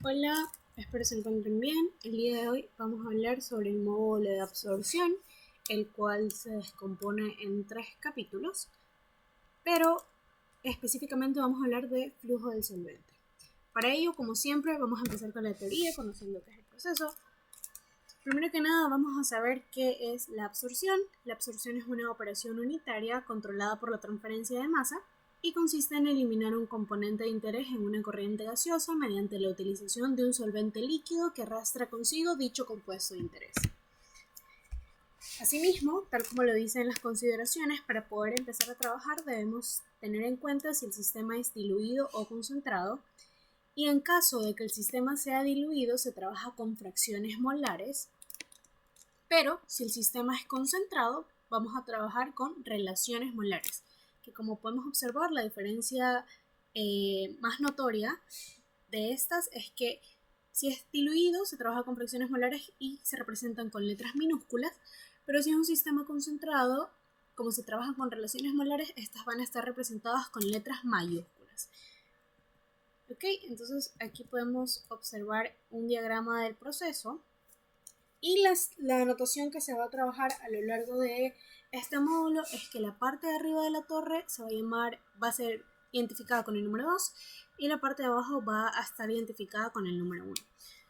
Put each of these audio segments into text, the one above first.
Hola, espero se encuentren bien. El día de hoy vamos a hablar sobre el módulo de absorción, el cual se descompone en 3 capítulos, pero específicamente vamos a hablar de flujo del solvente. Para ello, como siempre, vamos a empezar con la teoría, conociendo qué es el proceso. Primero que nada, vamos a saber qué es la absorción. La absorción es una operación unitaria controlada por la transferencia de masa y consiste en eliminar un componente de interés en una corriente gaseosa mediante la utilización de un solvente líquido que arrastra consigo dicho compuesto de interés. Asimismo, tal como lo dicen las consideraciones, para poder empezar a trabajar debemos tener en cuenta si el sistema es diluido o concentrado, y en caso de que el sistema sea diluido se trabaja con fracciones molares, pero si el sistema es concentrado vamos a trabajar con relaciones molares, que como podemos observar la diferencia más notoria de estas es que si es diluido se trabaja con fracciones molares y se representan con letras minúsculas, pero si es un sistema concentrado, como se trabaja con relaciones molares, estas van a estar representadas con letras mayúsculas. Ok, entonces aquí podemos observar un diagrama del proceso y la anotación que se va a trabajar a lo largo de este módulo es que la parte de arriba de la torre se va a ser identificada con el número 2 y la parte de abajo va a estar identificada con el número 1.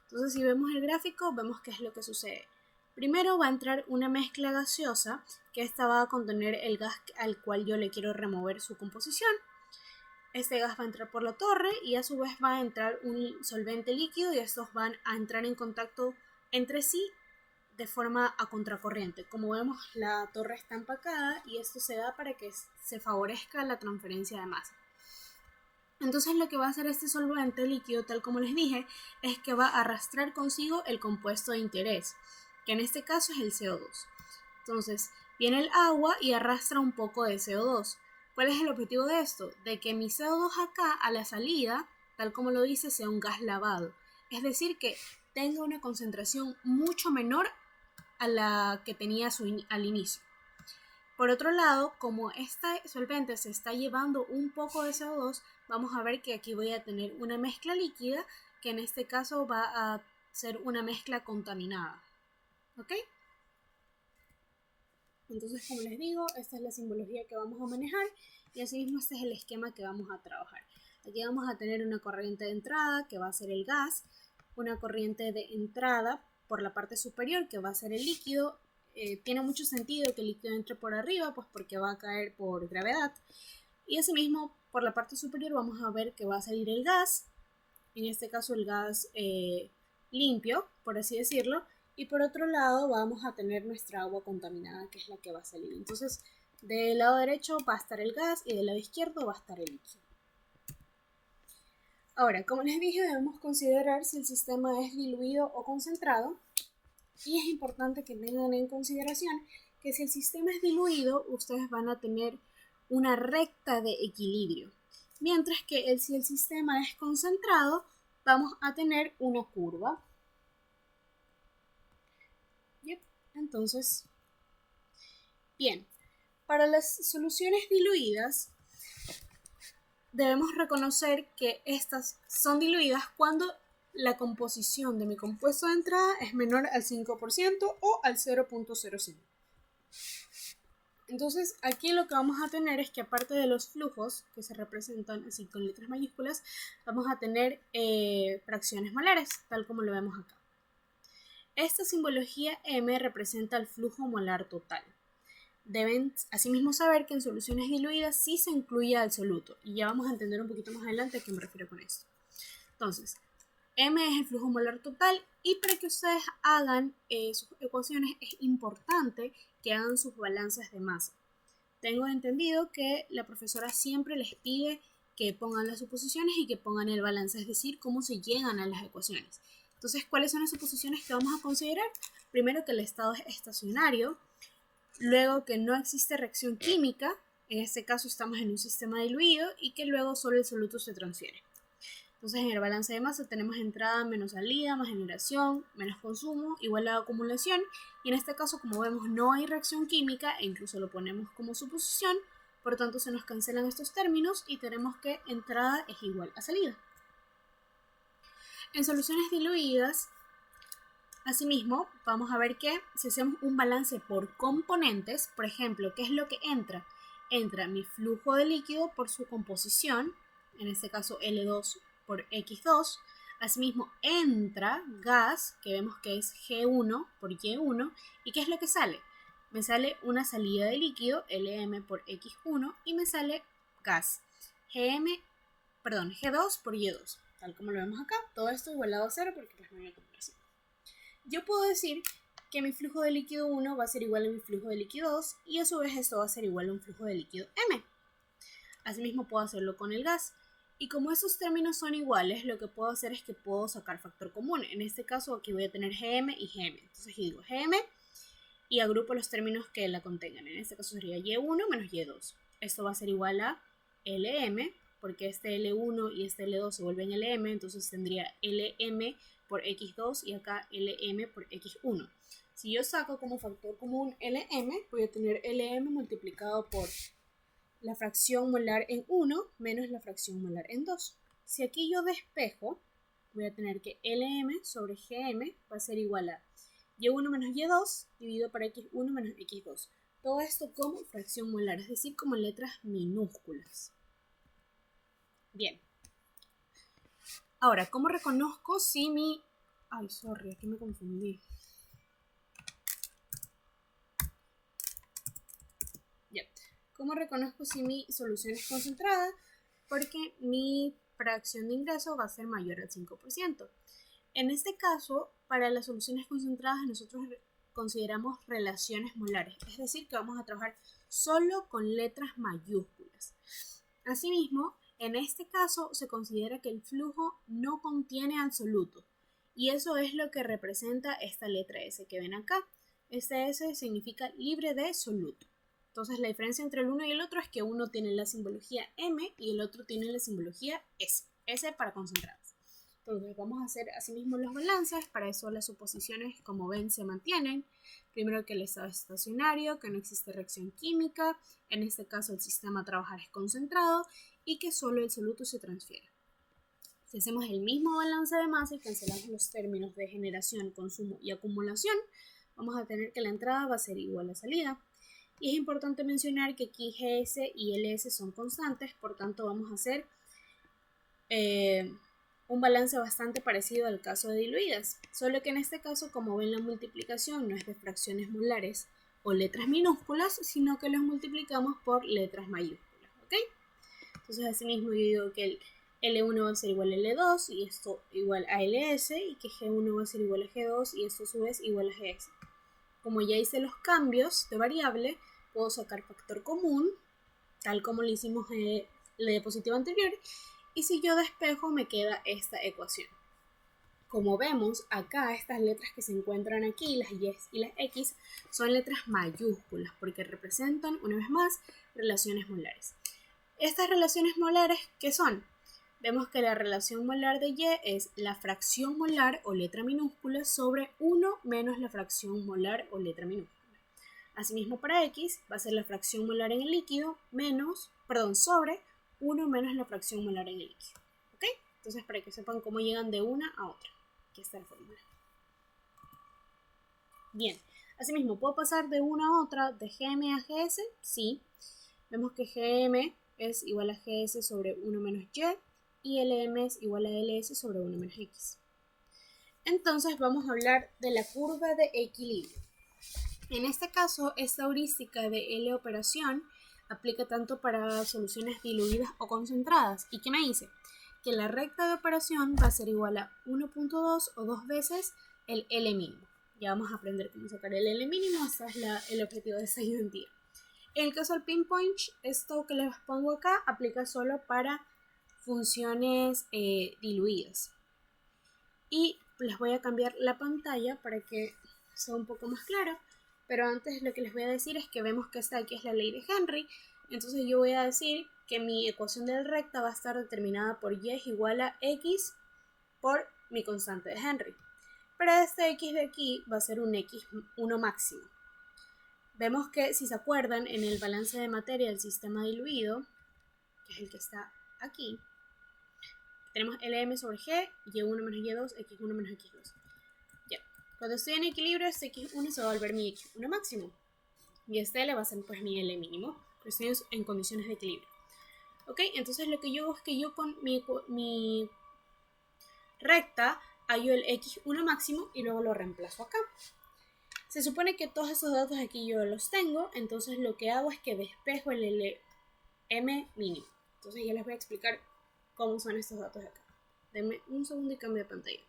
Entonces, si vemos el gráfico, vemos qué es lo que sucede. Primero va a entrar una mezcla gaseosa, que esta va a contener el gas al cual yo le quiero remover su composición. Este gas va a entrar por la torre y a su vez va a entrar un solvente líquido y estos van a entrar en contacto entre sí de forma a contracorriente. Como vemos, la torre está empacada y esto se da para que se favorezca la transferencia de masa. Entonces lo que va a hacer este solvente líquido, tal como les dije, es que va a arrastrar consigo el compuesto de interés, que en este caso es el CO2. Entonces viene el agua y arrastra un poco de CO2. ¿Cuál es el objetivo de esto? De que mi CO2 acá a la salida, tal como lo dice, sea un gas lavado. Es decir, que tenga una concentración mucho menor a la que tenía al inicio. Por otro lado, como este solvente se está llevando un poco de CO2, vamos a ver que aquí voy a tener una mezcla líquida, que en este caso va a ser una mezcla contaminada. ¿Ok? Entonces, como les digo, esta es la simbología que vamos a manejar y asimismo este es el esquema que vamos a trabajar. Aquí vamos a tener una corriente de entrada que va a ser el gas, una corriente de entrada por la parte superior que va a ser el líquido. Tiene mucho sentido que el líquido entre por arriba, pues porque va a caer por gravedad. Y asimismo, por la parte superior vamos a ver que va a salir el gas, en este caso el gas limpio, por así decirlo, y por otro lado vamos a tener nuestra agua contaminada, que es la que va a salir. Entonces, del lado derecho va a estar el gas y del lado izquierdo va a estar el líquido. Ahora, como les dije, debemos considerar si el sistema es diluido o concentrado, y es importante que tengan en consideración que si el sistema es diluido, ustedes van a tener una recta de equilibrio, mientras que si el sistema es concentrado, vamos a tener una curva. Yep. Entonces, bien, para las soluciones diluidas, debemos reconocer que estas son diluidas cuando la composición de mi compuesto de entrada es menor al 5% o al 0.05. Entonces, aquí lo que vamos a tener es que aparte de los flujos, que se representan así con letras mayúsculas, vamos a tener fracciones molares, tal como lo vemos acá. Esta simbología M representa el flujo molar total. Deben asimismo saber que en soluciones diluidas sí se incluye al soluto, y ya vamos a entender un poquito más adelante a qué me refiero con esto. Entonces, M es el flujo molar total, y para que ustedes hagan sus ecuaciones es importante que hagan sus balances de masa. Tengo entendido que la profesora siempre les pide que pongan las suposiciones y que pongan el balance, es decir, cómo se llegan a las ecuaciones. Entonces, ¿cuáles son las suposiciones que vamos a considerar? Primero, que el estado es estacionario, luego que no existe reacción química, en este caso estamos en un sistema diluido, y que luego solo el soluto se transfiere. Entonces, en el balance de masa tenemos entrada menos salida, más generación, menos consumo, igual a acumulación, y en este caso, como vemos, no hay reacción química e incluso lo ponemos como suposición, por lo tanto se nos cancelan estos términos y tenemos que entrada es igual a salida. En soluciones diluidas, asimismo, vamos a ver que si hacemos un balance por componentes, por ejemplo, ¿qué es lo que entra? Entra mi flujo de líquido por su composición, en este caso L2 por X2. Asimismo, entra gas, que vemos que es G1 por Y1. ¿Y qué es lo que sale? Me sale una salida de líquido, Lm por X1, y me sale gas, G2 por Y2. Tal como lo vemos acá, todo esto igualado a 0 porque pues no hay acumulación. Yo puedo decir que mi flujo de líquido 1 va a ser igual a mi flujo de líquido 2 y a su vez esto va a ser igual a un flujo de líquido M. Asimismo puedo hacerlo con el gas. Y como esos términos son iguales, lo que puedo hacer es que puedo sacar factor común. En este caso aquí voy a tener Gm y Gm. Entonces aquí digo Gm y agrupo los términos que la contengan. En este caso sería Y1 menos Y2. Esto va a ser igual a Lm, porque este L1 y este L2 se vuelven Lm, entonces tendría Lm por X2 y acá Lm por X1. Si yo saco como factor común Lm, voy a tener Lm multiplicado por la fracción molar en 1 menos la fracción molar en 2. Si aquí yo despejo, voy a tener que Lm sobre Gm va a ser igual a Y1 menos Y2 dividido por X1 menos X2. Todo esto como fracción molar, es decir, como letras minúsculas. Bien. Ahora, ¿cómo reconozco si mi... Ay, sorry, aquí me confundí. Ya. ¿Cómo reconozco si mi solución es concentrada? Porque mi fracción de ingreso va a ser mayor al 5%. En este caso, para las soluciones concentradas nosotros consideramos relaciones molares, es decir, que vamos a trabajar solo con letras mayúsculas. Asimismo, en este caso se considera que el flujo no contiene absoluto y eso es lo que representa esta letra S que ven acá. Este S significa libre de soluto. Entonces la diferencia entre el uno y el otro es que uno tiene la simbología M y el otro tiene la simbología S. S para concentradas. Entonces vamos a hacer asimismo los balances. Para eso las suposiciones, como ven, se mantienen. Primero que el estado es estacionario, que no existe reacción química, en este caso el sistema a trabajar es concentrado y que solo el soluto se transfiere. Si hacemos el mismo balance de masa y cancelamos los términos de generación, consumo y acumulación, vamos a tener que la entrada va a ser igual a salida. Y es importante mencionar que aquí GS y LS son constantes, por tanto vamos a hacer un balance bastante parecido al caso de diluidas, solo que en este caso, como ven, la multiplicación no es de fracciones molares o letras minúsculas, sino que los multiplicamos por letras mayúsculas, ¿ok? Entonces asimismo yo digo que el L1 va a ser igual a L2 y esto igual a LS y que G1 va a ser igual a G2 y esto a su vez igual a GS. Como ya hice los cambios de variable, puedo sacar factor común, tal como lo hicimos en la diapositiva anterior, y si yo despejo me queda esta ecuación. Como vemos, acá estas letras que se encuentran aquí, las Y y las X, son letras mayúsculas porque representan, una vez más, relaciones molares. Estas relaciones molares, ¿qué son? Vemos que la relación molar de Y es la fracción molar o letra minúscula sobre 1 menos la fracción molar o letra minúscula. Asimismo para X va a ser la fracción molar en el líquido sobre 1 menos la fracción molar en el líquido. ¿Ok? Entonces para que sepan cómo llegan de una a otra. Aquí está la fórmula. Bien, asimismo, ¿puedo pasar de una a otra de Gm a Gs? Sí. Vemos que Gm es igual a Gs sobre 1 menos Y Lm es igual a Ls sobre 1 menos X. Entonces vamos a hablar de la curva de equilibrio. En este caso, esta heurística de L operación aplica tanto para soluciones diluidas o concentradas. ¿Y qué me dice? Que la recta de operación va a ser igual a 1.2 o 2 veces el L mínimo. Ya vamos a aprender cómo sacar el L mínimo, ese es el objetivo de esta ayudantía. En el caso del pinpoint, esto que les pongo acá aplica solo para funciones diluidas. Y les voy a cambiar la pantalla para que sea un poco más claro. Pero antes lo que les voy a decir es que vemos que esta aquí es la ley de Henry. Entonces yo voy a decir que mi ecuación de la recta va a estar determinada por Y es igual a X por mi constante de Henry. Pero este X de aquí va a ser un X1 máximo. Vemos que, si se acuerdan, en el balance de materia del sistema diluido, que es el que está aquí, tenemos LM sobre G, Y1 menos Y2, X1 menos X2. Ya. Cuando estoy en equilibrio, este X1 se va a volver mi X1 máximo. Y este L va a ser pues mi L mínimo. Pero estoy en condiciones de equilibrio. ¿Ok? Entonces lo que yo hago es que yo con mi recta hallo el X1 máximo y luego lo reemplazo acá. Se supone que todos esos datos aquí yo los tengo, entonces lo que hago es que despejo el LM mínimo. Entonces ya les voy a explicar cómo son estos datos de acá. Denme un segundo y cambio de pantalla.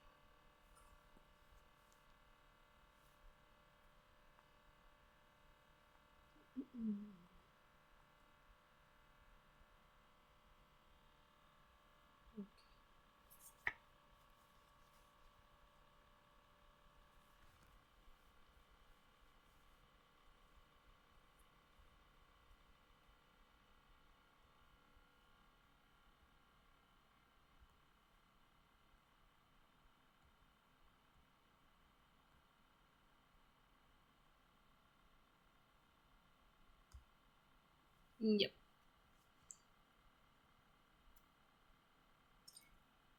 Ya.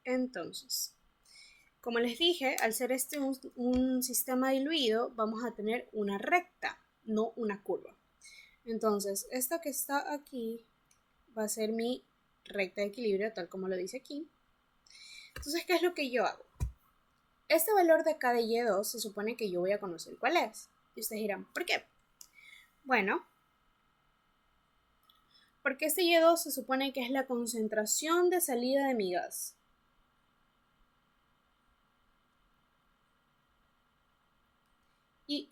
Entonces, como les dije, al ser este un sistema diluido, vamos a tener una recta, no una curva. Entonces, esta que está aquí va a ser mi recta de equilibrio, tal como lo dice aquí. Entonces, ¿qué es lo que yo hago? Este valor de acá de Y2 se supone que yo voy a conocer cuál es. Y ustedes dirán, ¿por qué? Bueno, porque este Y2 se supone que es la concentración de salida de mi gas. Y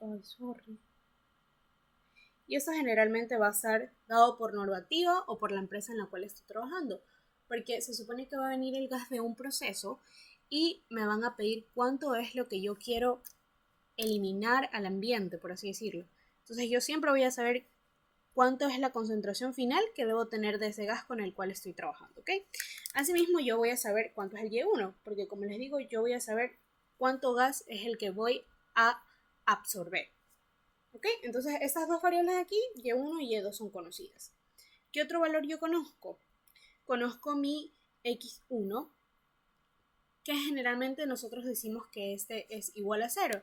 eso generalmente va a estar dado por normativa o por la empresa en la cual estoy trabajando. Porque se supone que va a venir el gas de un proceso y me van a pedir cuánto es lo que yo quiero eliminar al ambiente, por así decirlo. Entonces yo siempre voy a saber cuánto es la concentración final que debo tener de ese gas con el cual estoy trabajando, ¿ok? Asimismo yo voy a saber cuánto es el Y1, porque como les digo, yo voy a saber cuánto gas es el que voy a absorber. ¿Ok? Entonces estas dos variables de aquí, Y1 y Y2 son conocidas. ¿Qué otro valor yo conozco? Conozco mi X1, que generalmente nosotros decimos que este es igual a 0.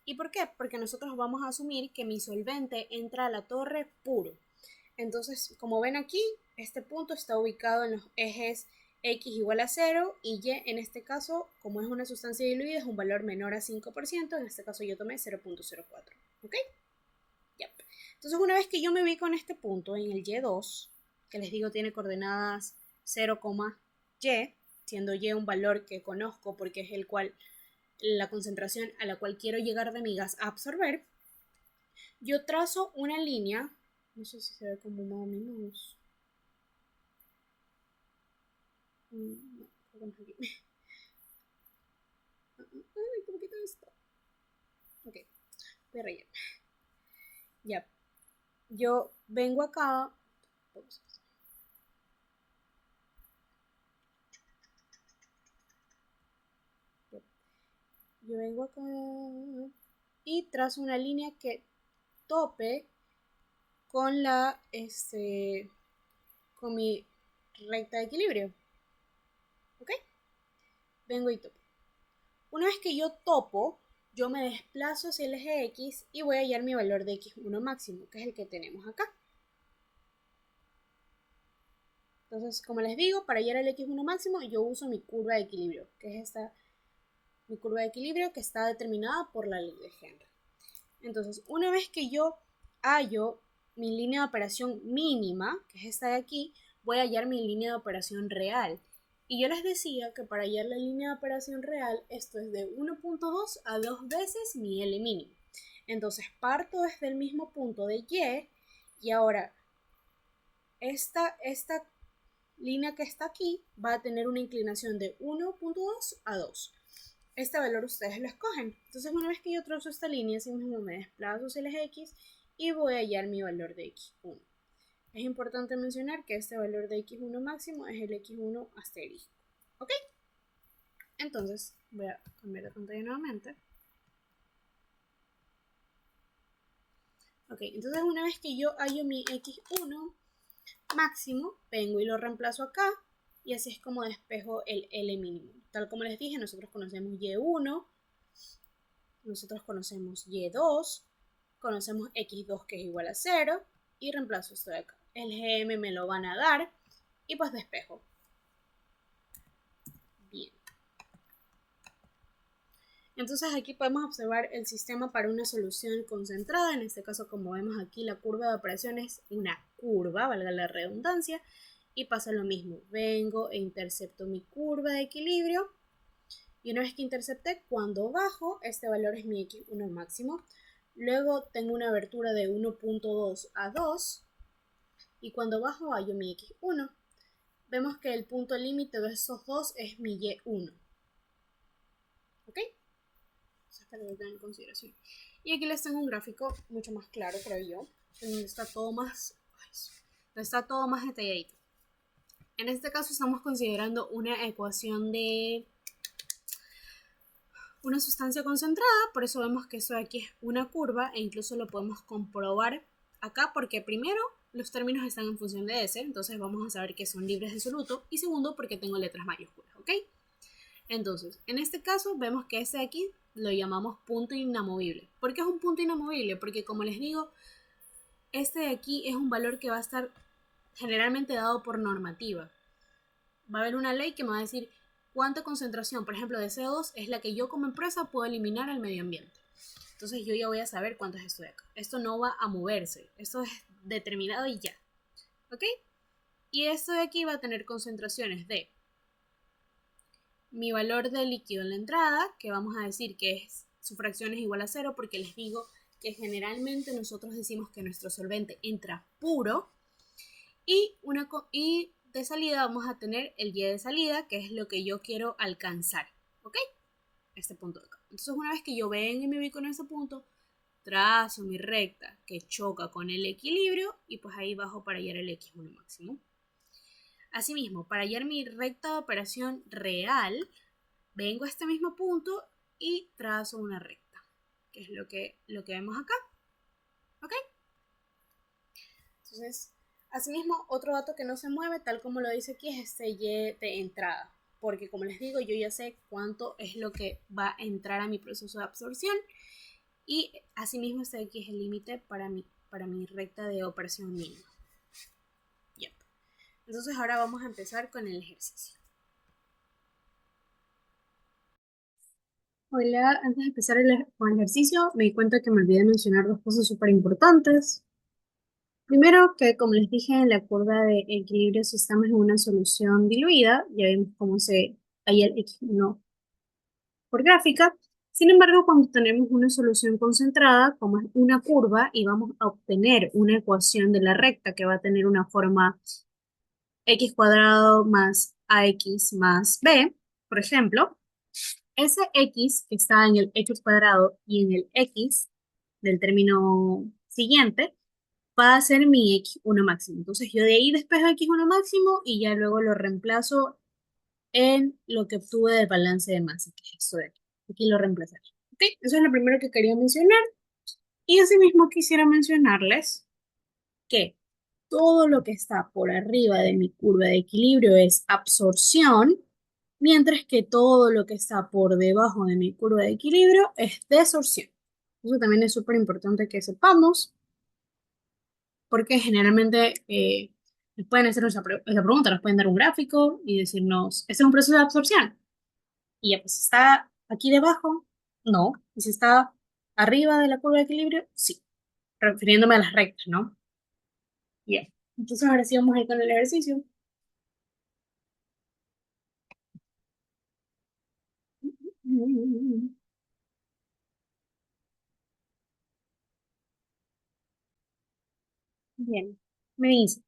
¿Y por qué? Porque nosotros vamos a asumir que mi solvente entra a la torre puro. Entonces, como ven aquí, este punto está ubicado en los ejes X igual a 0 y Y en este caso, como es una sustancia diluida, es un valor menor a 5%, en este caso yo tomé 0.04. ¿Ok? Yep. Entonces, una vez que yo me ubico en este punto, en el Y2, que les digo tiene coordenadas 0, Y, siendo Y un valor que conozco porque es la concentración a la cual quiero llegar de mi gas a absorber, yo trazo una línea, no sé si se ve como más o menos, no, creo que no. Ay, ¿cómo quito esto? Ok, voy a rellenar. Ya, yo vengo acá, yo vengo acá y trazo una línea que tope con con mi recta de equilibrio. ¿Ok? Vengo y topo. Una vez que yo topo, yo me desplazo hacia el eje X y voy a hallar mi valor de X1 máximo, que es el que tenemos acá. Entonces, como les digo, para hallar el X1 máximo, yo uso mi curva de equilibrio, que es mi curva de equilibrio que está determinada por la ley de Henry. Entonces, una vez que yo hallo mi línea de operación mínima, que es esta de aquí, voy a hallar mi línea de operación real. Y yo les decía que para hallar la línea de operación real, esto es de 1.2 a 2 veces mi L mínimo. Entonces parto desde el mismo punto de y ahora esta línea que está aquí va a tener una inclinación de 1.2 a 2. Este valor ustedes lo escogen. Entonces, una vez que yo trazo esta línea, así mismo me desplazo hacia el eje X y voy a hallar mi valor de X1. Es importante mencionar que este valor de X1 máximo es el X1 asterisco. ¿Ok? Entonces, voy a cambiar de pantalla nuevamente. Ok, entonces una vez que yo hallo mi X1 máximo, vengo y lo reemplazo acá y así es como despejo el L mínimo. Tal como les dije, nosotros conocemos Y1, nosotros conocemos Y2, conocemos X2 que es igual a 0 y reemplazo esto de acá. El GM me lo van a dar y pues despejo. Bien. Entonces aquí podemos observar el sistema para una solución concentrada. En este caso, como vemos aquí, la curva de operación es una curva, valga la redundancia, y pasa lo mismo. Vengo e intercepto mi curva de equilibrio y una vez que intercepté, cuando bajo, este valor es mi X1 máximo. Luego tengo una abertura de 1.2 a 2 y cuando bajo hallo mi X1. Vemos que el punto límite de estos dos es mi Y1. ¿Ok? Para que lo tengan en consideración. Y aquí les tengo un gráfico mucho más claro, creo yo, donde está todo más detalladito. En este caso estamos considerando una ecuación de una sustancia concentrada, por eso vemos que esto de aquí es una curva e incluso lo podemos comprobar acá porque primero los términos están en función de S, entonces vamos a saber que son libres de soluto, y segundo porque tengo letras mayúsculas, ¿ok? Entonces, en este caso vemos que este de aquí lo llamamos punto inamovible. ¿Por qué es un punto inamovible? Porque como les digo, este de aquí es un valor que va a estar generalmente dado por normativa. Va a haber una ley que me va a decir cuánta concentración, por ejemplo, de CO2 es la que yo como empresa puedo eliminar al medio ambiente. Entonces yo ya voy a saber cuánto es esto de acá. Esto no va a moverse, esto es determinado y ya. ¿Ok? Y esto de aquí va a tener concentraciones de mi valor de líquido en la entrada, que vamos a decir que su fracción es igual a 0, porque les digo que generalmente nosotros decimos que nuestro solvente entra puro, y de salida vamos a tener el Y de salida, que es lo que yo quiero alcanzar, ¿ok? Este punto de acá. Entonces una vez que yo venga y me ubico en ese punto, trazo mi recta que choca con el equilibrio y pues ahí bajo para hallar el X1 máximo. Asimismo, para hallar mi recta de operación real, vengo a este mismo punto y trazo una recta, que es lo que vemos acá. ¿Ok? Entonces, asimismo, otro dato que no se mueve, tal como lo dice aquí, es este Y de entrada. Porque como les digo, yo ya sé cuánto es lo que va a entrar a mi proceso de absorción. Y asimismo, este de aquí es el límite para mi recta de operación mínima. Yep. Entonces, ahora vamos a empezar con el ejercicio. Hola, antes de empezar con el ejercicio, me di cuenta que me olvidé de mencionar dos cosas súper importantes. Primero, que como les dije, en la curva de equilibrio, si estamos en una solución diluida, ya vemos cómo se halla el X1 por gráfica. Sin embargo, cuando tenemos una solución concentrada, como es una curva, y vamos a obtener una ecuación de la recta que va a tener una forma x cuadrado más ax más b, por ejemplo, ese x que está en el x cuadrado y en el x del término siguiente va a ser mi X1 máximo. Entonces yo de ahí despejo X1 máximo y ya luego lo reemplazo en lo que obtuve del balance de masa, que es esto de aquí. Aquí lo reemplazaré. ¿Ok? Eso es lo primero que quería mencionar. Y asimismo quisiera mencionarles que todo lo que está por arriba de mi curva de equilibrio es absorción, mientras que todo lo que está por debajo de mi curva de equilibrio es desorción. Eso también es súper importante que sepamos, porque generalmente nos pueden hacer esa pregunta, nos pueden dar un gráfico y decirnos, ¿este es un proceso de absorción? Y ya, pues, ¿está aquí debajo? No. ¿Y si está arriba de la curva de equilibrio? Sí. Refiriéndome a las rectas, ¿no? Bien. Entonces ahora sí vamos a ir con el ejercicio. Bien. Me dice,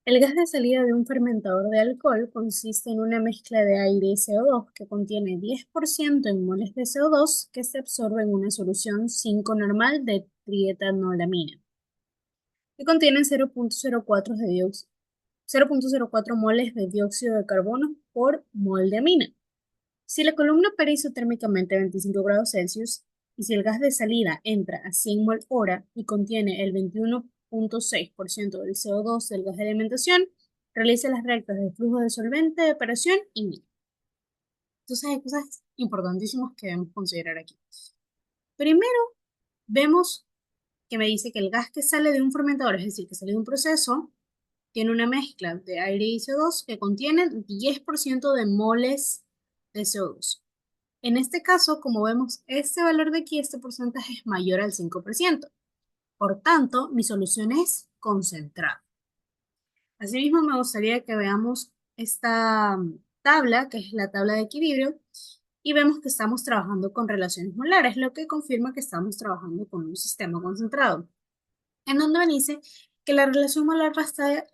el gas de salida de un fermentador de alcohol consiste en una mezcla de aire y CO2 que contiene 10% en moles de CO2 que se absorbe en una solución 5 normal de trietanolamina, que contiene 0.04 moles de dióxido de carbono por mol de amina. Si la columna opera isotérmicamente a 25 grados Celsius y si el gas de salida entra a 100 mol hora y contiene el 21.6% del CO2 del gas de alimentación, Realice las rectas de flujo de solvente, de operación y mínimo. Entonces hay cosas importantísimas que debemos considerar aquí. Primero, vemos que me dice que el gas que sale de un fermentador, es decir, que sale de un proceso, tiene una mezcla de aire y CO2 que contiene 10% de moles de CO2. En este caso, como vemos, este valor de aquí, este porcentaje es mayor al 5%. Por tanto, mi solución es concentrada. Asimismo, me gustaría que veamos esta tabla, que es la tabla de equilibrio, y vemos que estamos trabajando con relaciones molares, lo que confirma que estamos trabajando con un sistema concentrado, en donde me dice que la relación molar va a estar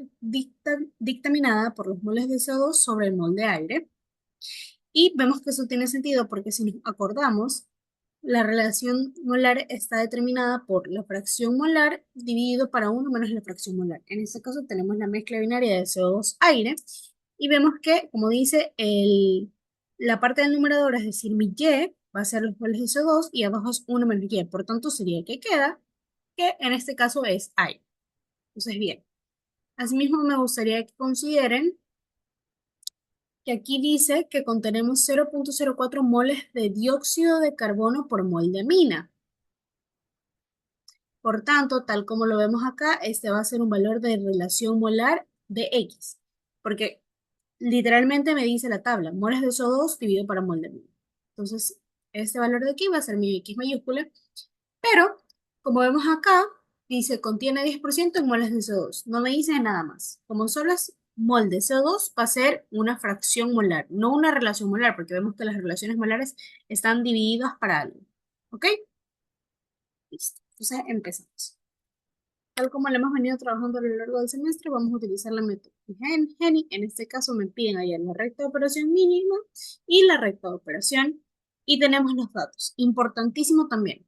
dictaminada por los moles de CO2 sobre el mol de aire, y vemos que eso tiene sentido porque si nos acordamos, la relación molar está determinada por la fracción molar dividido para 1 menos la fracción molar. En este caso tenemos la mezcla binaria de CO2 aire y vemos que, como dice, la parte del numerador, es decir, mi Y, va a ser los moles de CO2 y abajo es 1 menos Y. Por tanto, sería el que queda, que en este caso es aire. Entonces, bien. Asimismo, me gustaría que consideren que aquí dice que contenemos 0,04 moles de dióxido de carbono por mol de amina. Por tanto, tal como lo vemos acá, este va a ser un valor de relación molar de X, porque literalmente me dice la tabla, moles de SO2 dividido para mol de amina. Entonces, este valor de aquí va a ser mi X mayúscula, pero como vemos acá, dice contiene 10% en moles de CO2. No me dice nada más. Como solo es mol de CO2, va a ser una fracción molar, no una relación molar, porque vemos que las relaciones molares están divididas para algo. ¿Ok? Listo. Entonces empezamos. Tal como lo hemos venido trabajando a lo largo del semestre, vamos a utilizar la metodología Gini. En este caso me piden hallar la recta de operación mínima y la recta de operación. Y tenemos los datos. Importantísimo también.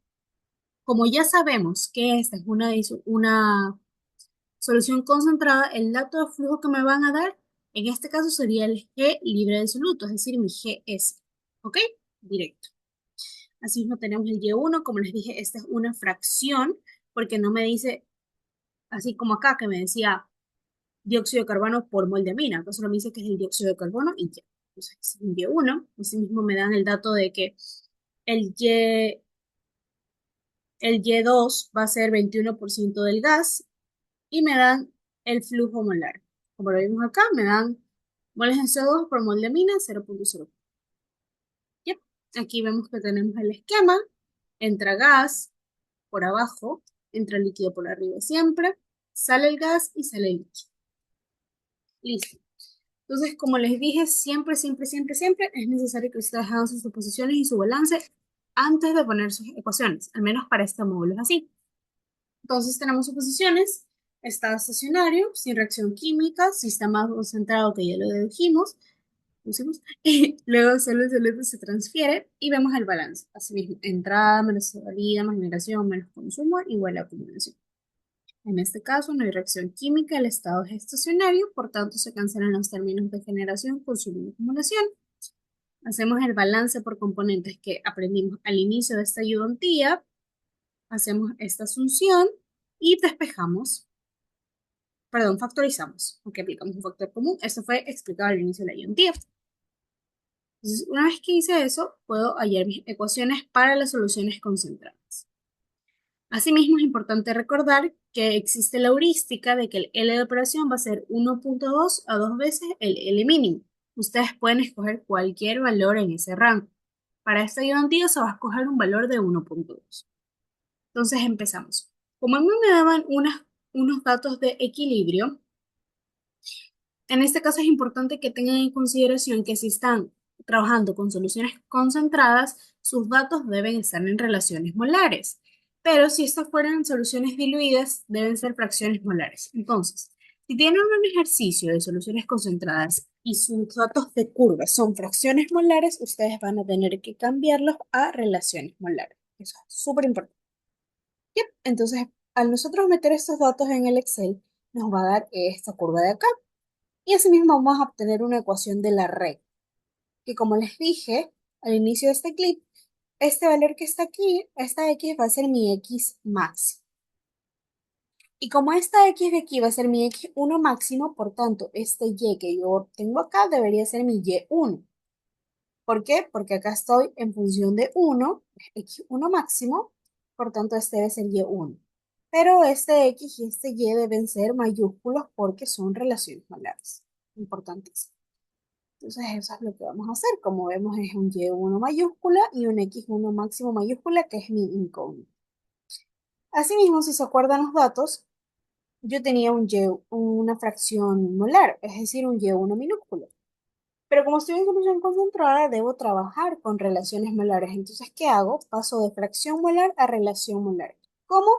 Como ya sabemos que esta es una solución concentrada, el dato de flujo que me van a dar, en este caso sería el G libre de soluto, es decir, mi GS. ¿Ok? Directo. Así mismo tenemos el Y1, como les dije, esta es una fracción, porque no me dice, así como acá, que me decía dióxido de carbono por mol de amina, entonces solo me dice que es el dióxido de carbono y ya. Entonces, es un Y1, así mismo me dan el dato de que el Y, el Y2 va a ser 21% del gas, y me dan el flujo molar. Como lo vimos acá, me dan moles de CO2 por mol de mina 0,0. Yep. Aquí vemos que tenemos el esquema, entra gas por abajo, entra el líquido por arriba siempre, sale el gas y sale el líquido. Listo. Entonces, como les dije, siempre, siempre, siempre, siempre es necesario que ustedes hagan sus suposiciones y su balance antes de poner sus ecuaciones, al menos para este módulo es así. Entonces tenemos suposiciones, estado estacionario, sin reacción química, sistema concentrado que ya lo dedujimos, pusimos, y luego solo el soluto se transfiere y vemos el balance. Asimismo, entrada menos salida más generación menos consumo igual a acumulación. En este caso no hay reacción química, el estado es estacionario, por tanto se cancelan los términos de generación, consumo y acumulación. Hacemos el balance por componentes que aprendimos al inicio de esta ayudantía, hacemos esta asunción y despejamos, perdón, factorizamos, aunque aplicamos un factor común. Esto fue explicado al inicio de la ayudantía. Entonces, una vez que hice eso, puedo hallar mis ecuaciones para las soluciones concentradas. Asimismo, es importante recordar que existe la heurística de que el L de operación va a ser 1,2 a 2 veces el L mínimo. Ustedes pueden escoger cualquier valor en ese rango. Para esta ayudantía se va a escoger un valor de 1,2. Entonces empezamos. Como a mí me daban unos datos de equilibrio, en este caso es importante que tengan en consideración que si están trabajando con soluciones concentradas, sus datos deben estar en relaciones molares. Pero si estas fueran soluciones diluidas, deben ser fracciones molares. Entonces, si tienen un ejercicio de soluciones concentradas y sus datos de curva son fracciones molares, ustedes van a tener que cambiarlos a relaciones molares. Eso es súper importante. Yep. Entonces, al nosotros meter estos datos en el Excel, nos va a dar esta curva de acá. Y asimismo vamos a obtener una ecuación de la red, que como les dije al inicio de este clip, este valor que está aquí, esta X va a ser mi X máximo. Y como esta x de aquí va a ser mi x1 máximo, por tanto, este y que yo tengo acá debería ser mi y1. ¿Por qué? Porque acá estoy en función de 1, x1 máximo, por tanto este debe ser y1. Pero este x y este y deben ser mayúsculos porque son relaciones molares. Importantísimo. Entonces eso es lo que vamos a hacer. Como vemos es un y1 mayúscula y un x1 máximo mayúscula que es mi incógnito. Asimismo, si se acuerdan los datos, yo tenía una fracción molar, es decir, un y1 minúsculo. Pero como estoy en solución concentrada, debo trabajar con relaciones molares. Entonces, ¿qué hago? Paso de fracción molar a relación molar. ¿Cómo?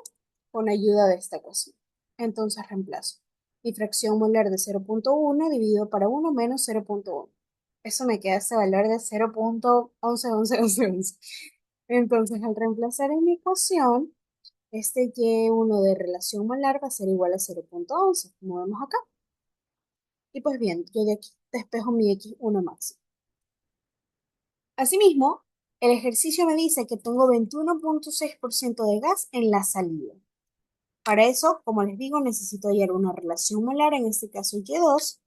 Con ayuda de esta ecuación. Entonces, reemplazo. Mi fracción molar de 0,1 dividido para 1 menos 0,1. Eso me queda ese valor de 0,111111. Entonces, al reemplazar en mi ecuación, este y1 de relación molar va a ser igual a 0,11, como vemos acá. Y pues bien, yo de aquí despejo mi x1 máximo. Asimismo, el ejercicio me dice que tengo 21,6% de gas en la salida. Para eso, como les digo, necesito hallar una relación molar, en este caso Y2,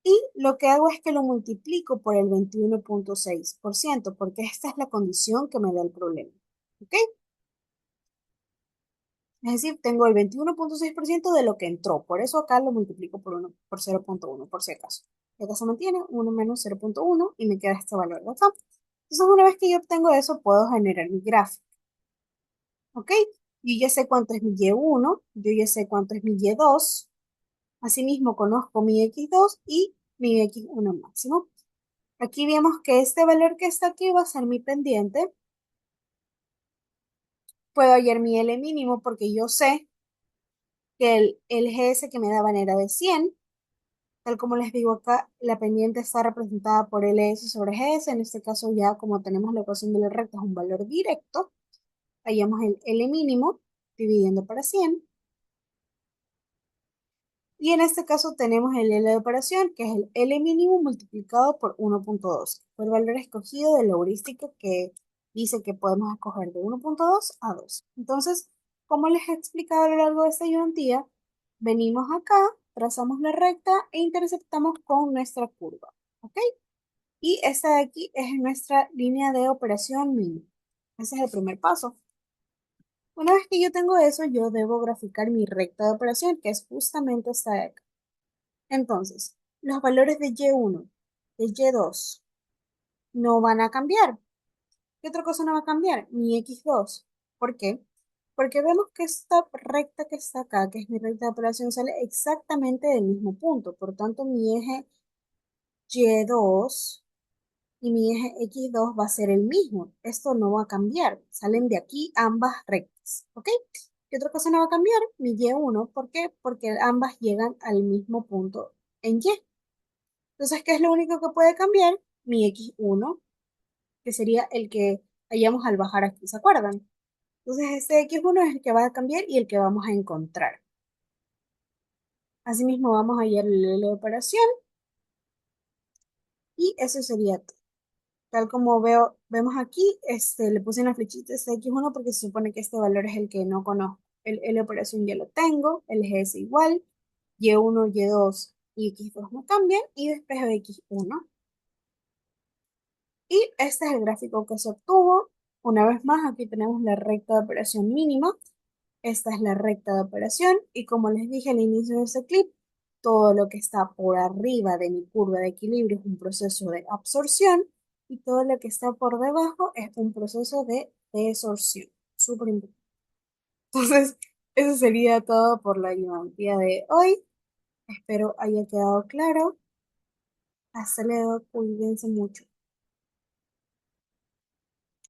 y lo que hago es que lo multiplico por el 21,6%, porque esta es la condición que me da el problema. ¿Ok? Es decir, tengo el 21,6% de lo que entró, por eso acá lo multiplico por 0,1, por si acaso. Y acá se mantiene 1 menos 0,1 y me queda este valor de acá. Entonces, una vez que yo obtengo eso, puedo generar mi gráfico. ¿Ok? Yo ya sé cuánto es mi Y1, yo ya sé cuánto es mi Y2. Asimismo, conozco mi X2 y mi X1 máximo. Aquí vemos que este valor que está aquí va a ser mi pendiente. Puedo hallar mi L mínimo porque yo sé que el GS que me daban era de 100. Tal como les digo acá, la pendiente está representada por LS sobre GS. En este caso ya como tenemos la ecuación de la recta es un valor directo, hallamos el L mínimo dividiendo para 100. Y en este caso tenemos el L de operación, que es el L mínimo multiplicado por 1,2. Fue el valor escogido de la heurística que dice que podemos escoger de 1,2 a 2. Entonces, como les he explicado a lo largo de esta ayudantía, venimos acá, trazamos la recta e interceptamos con nuestra curva. ¿Ok? Y esta de aquí es nuestra línea de operación mínima. Ese es el primer paso. Una vez que yo tengo eso, yo debo graficar mi recta de operación, que es justamente esta de acá. Entonces, los valores de Y1, de Y2, no van a cambiar. ¿Qué otra cosa no va a cambiar? Mi X2. ¿Por qué? Porque vemos que esta recta que está acá, que es mi recta de operación, sale exactamente del mismo punto. Por tanto, mi eje Y2 y mi eje X2 va a ser el mismo. Esto no va a cambiar. Salen de aquí ambas rectas. ¿Ok? ¿Qué otra cosa no va a cambiar? Mi Y1. ¿Por qué? Porque ambas llegan al mismo punto en Y. Entonces, ¿qué es lo único que puede cambiar? Mi X1, que sería el que hallamos al bajar aquí, ¿se acuerdan? Entonces, este X1 es el que va a cambiar y el que vamos a encontrar. Asimismo, vamos a hallar el L de operación y eso sería todo. Tal como vemos aquí, le puse una flechita a este X1 porque se supone que este valor es el que no conozco. El L de operación ya lo tengo, el GS igual, Y1, Y2 y X2 no cambian y despejo X1. Y este es el gráfico que se obtuvo. Una vez más, aquí tenemos la recta de operación mínima. Esta es la recta de operación. Y como les dije al inicio de este clip, todo lo que está por arriba de mi curva de equilibrio es un proceso de absorción y todo lo que está por debajo es un proceso de desorción. Súper importante. Entonces, eso sería todo por la ayudantía de hoy. Espero haya quedado claro. Hasta luego, cuídense mucho.